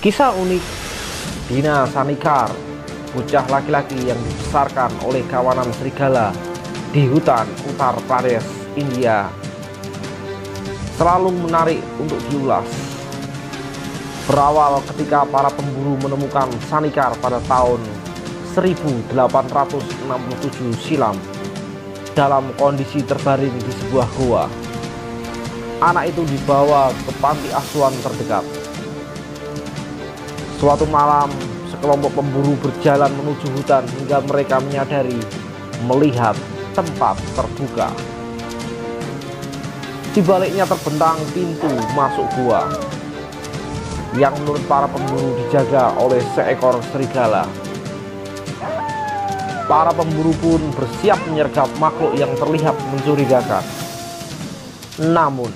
Kisah unik Dina Sanikar, bocah laki-laki yang dibesarkan oleh kawanan serigala di hutan Uttar Pradesh, India, selalu menarik untuk diulas. Berawal ketika para pemburu menemukan Sanikar pada tahun 1867 silam dalam kondisi terbaring di sebuah goa. Anak itu dibawa ke panti asuhan terdekat. Suatu malam, sekelompok pemburu berjalan menuju hutan hingga mereka menyadari melihat tempat terbuka. Di baliknya terbentang pintu masuk gua yang menurut para pemburu dijaga oleh seekor serigala. Para pemburu pun bersiap menyergap makhluk yang terlihat mencurigakan. Namun,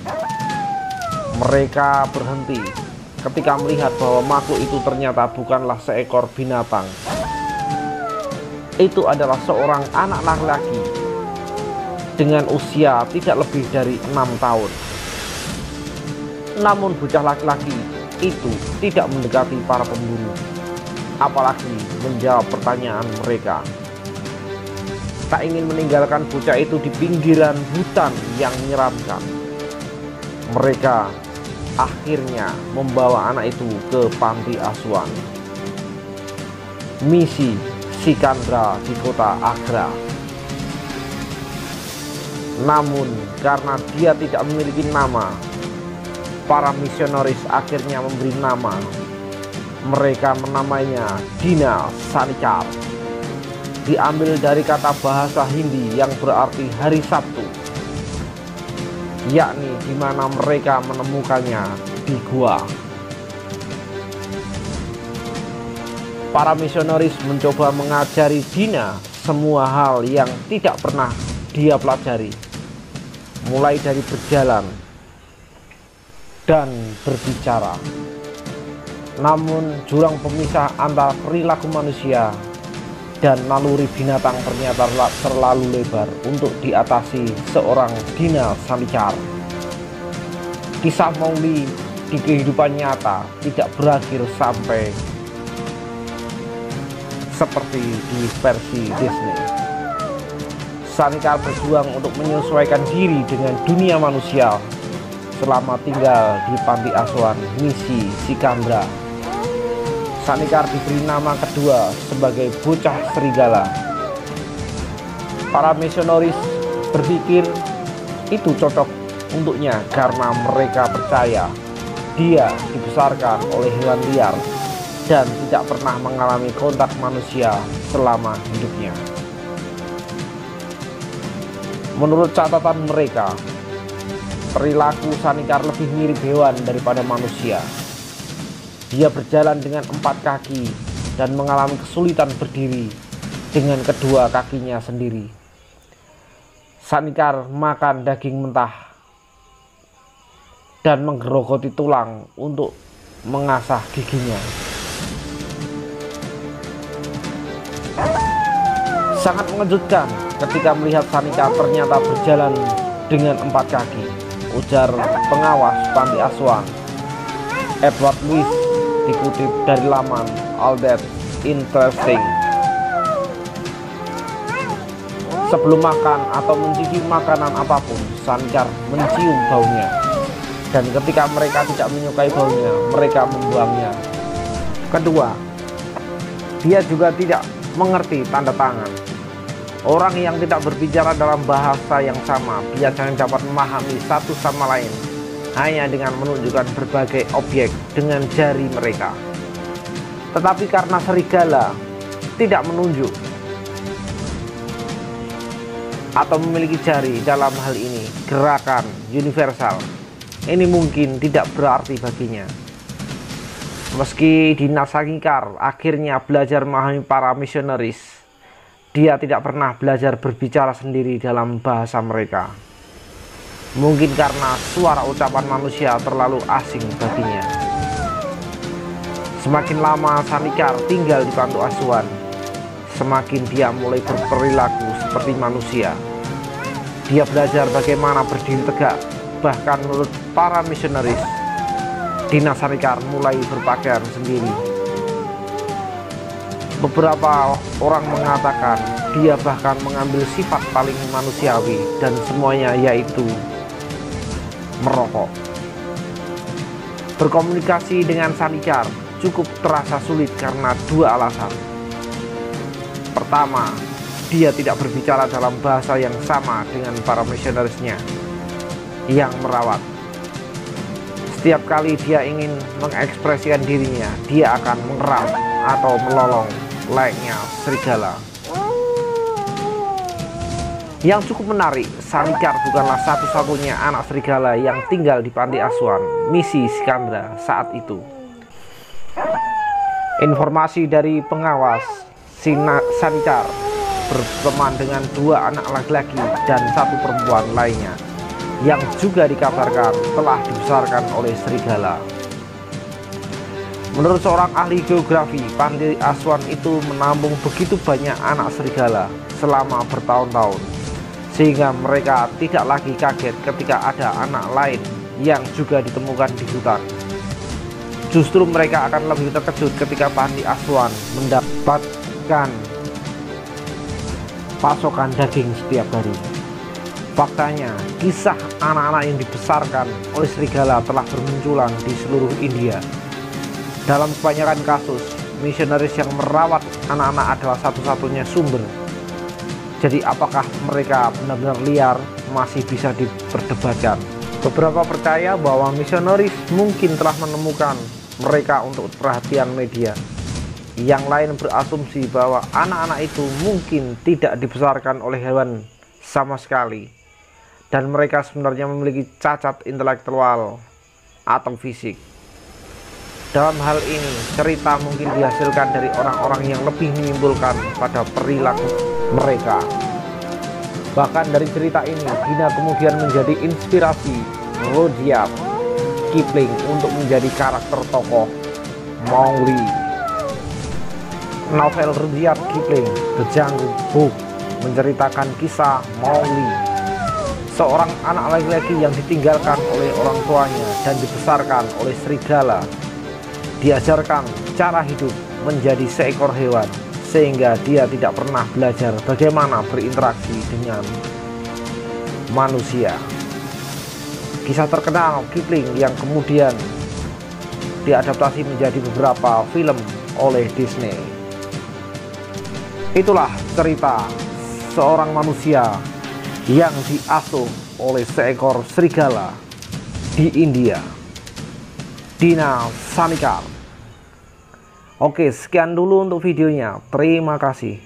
mereka berhenti ketika melihat bahwa makhluk itu ternyata bukanlah seekor binatang. Itu adalah seorang anak laki-laki dengan usia tidak lebih dari 6 tahun. Namun bocah laki-laki itu tidak mendekati para pemburu, apalagi menjawab pertanyaan mereka. Tak ingin meninggalkan bocah itu di pinggiran hutan yang menyeramkan, mereka akhirnya membawa anak itu ke panti asuhan Misi Sikandra di kota Agra. Namun karena dia tidak memiliki nama, para misionaris akhirnya memberi nama. Mereka menamainya Dina Sanikar, diambil dari kata bahasa Hindi yang berarti hari Sabtu, yakni di mana mereka menemukannya di gua. Para misionaris mencoba mengajari Dina semua hal yang tidak pernah dia pelajari, mulai dari berjalan dan berbicara. Namun jurang pemisah antara perilaku manusia dan naluri binatang ternyata terlalu lebar untuk diatasi seorang Dina Sanikar. Kisah Mowgli di kehidupan nyata tidak berakhir sampai seperti di versi Disney. Sanikar berjuang untuk menyesuaikan diri dengan dunia manusia selama tinggal di panti asuhan Misi Sikandra. Sanikar diberi nama kedua sebagai bocah serigala. Para misionaris berpikir itu cocok untuknya karena mereka percaya dia dibesarkan oleh hewan liar dan tidak pernah mengalami kontak manusia selama hidupnya. Menurut catatan mereka, perilaku Sanikar lebih mirip hewan daripada manusia. Dia berjalan dengan 4 kaki dan mengalami kesulitan berdiri dengan kedua kakinya sendiri. Sanikar makan daging mentah dan menggerogoti tulang untuk mengasah giginya. Sangat mengejutkan ketika melihat Sanikar ternyata berjalan dengan 4 kaki, ujar pengawas panti asuhan Edward Lewis, dikutip dari laman All That Interesting. Sebelum makan atau mencicipi makanan apapun, Sanikar mencium baunya, dan ketika mereka tidak menyukai baunya, mereka membuangnya. Kedua, dia juga tidak mengerti tanda tangan. Orang yang tidak berbicara dalam bahasa yang sama biasanya dapat memahami satu sama lain hanya dengan menunjukkan berbagai objek dengan jari mereka. Tetapi karena serigala tidak menunjuk atau memiliki jari dalam hal ini gerakan universal, ini mungkin tidak berarti baginya. Meski Dina Sanikar akhirnya belajar memahami para misionaris, dia tidak pernah belajar berbicara sendiri dalam bahasa mereka. Mungkin karena suara ucapan manusia terlalu asing baginya. Semakin lama Sanikar tinggal di panti asuhan, semakin dia mulai berperilaku seperti manusia. Dia belajar bagaimana berdiri tegak, bahkan menurut para misionaris, Dina Sanikar mulai berpakaian sendiri. Beberapa orang mengatakan dia bahkan mengambil sifat paling manusiawi dan semuanya, yaitu merokok. Berkomunikasi dengan Sanikar cukup terasa sulit karena dua alasan. Pertama, dia tidak berbicara dalam bahasa yang sama dengan para misionarisnya yang merawat. Setiap kali dia ingin mengekspresikan dirinya, dia akan mengeram atau melolong layaknya serigala. Yang cukup menarik, Sanikar bukanlah satu-satunya anak serigala yang tinggal di panti asuhan Misi Skandra saat itu. Informasi dari pengawas, Sanikar berteman dengan dua anak laki-laki dan satu perempuan lainnya yang juga dikabarkan telah dibesarkan oleh serigala. Menurut seorang ahli geografi, panti asuhan itu menampung begitu banyak anak serigala selama bertahun-tahun, sehingga mereka tidak lagi kaget ketika ada anak lain yang juga ditemukan di hutan. Justru mereka akan lebih terkejut ketika panti asuhan mendapatkan pasokan daging setiap hari. Faktanya, kisah anak-anak yang dibesarkan oleh serigala telah bermunculan di seluruh India. Dalam kebanyakan kasus, misionaris yang merawat anak-anak adalah satu-satunya sumber. Jadi apakah mereka benar-benar liar masih bisa diperdebatkan. Beberapa percaya bahwa misionaris mungkin telah menemukan mereka untuk perhatian media. Yang lain berasumsi bahwa anak-anak itu mungkin tidak dibesarkan oleh hewan sama sekali, dan mereka sebenarnya memiliki cacat intelektual atau fisik. Dalam hal ini, cerita mungkin dihasilkan dari orang-orang yang lebih menyimpulkan pada perilaku mereka. Bahkan dari cerita ini, Dina kemudian menjadi inspirasi Rudyard Kipling untuk menjadi karakter tokoh Mowgli. Novel Rudyard Kipling, The Jungle Book, menceritakan kisah Mowgli, seorang anak laki-laki yang ditinggalkan oleh orang tuanya dan dibesarkan oleh serigala. Diajarkan cara hidup menjadi seekor hewan, sehingga dia tidak pernah belajar bagaimana berinteraksi dengan manusia. Kisah terkenal Kipling yang kemudian diadaptasi menjadi beberapa film oleh Disney. Itulah cerita seorang manusia yang diasuh oleh seekor serigala di India, Dina Sanikar. Oke, sekian dulu untuk videonya. Terima kasih.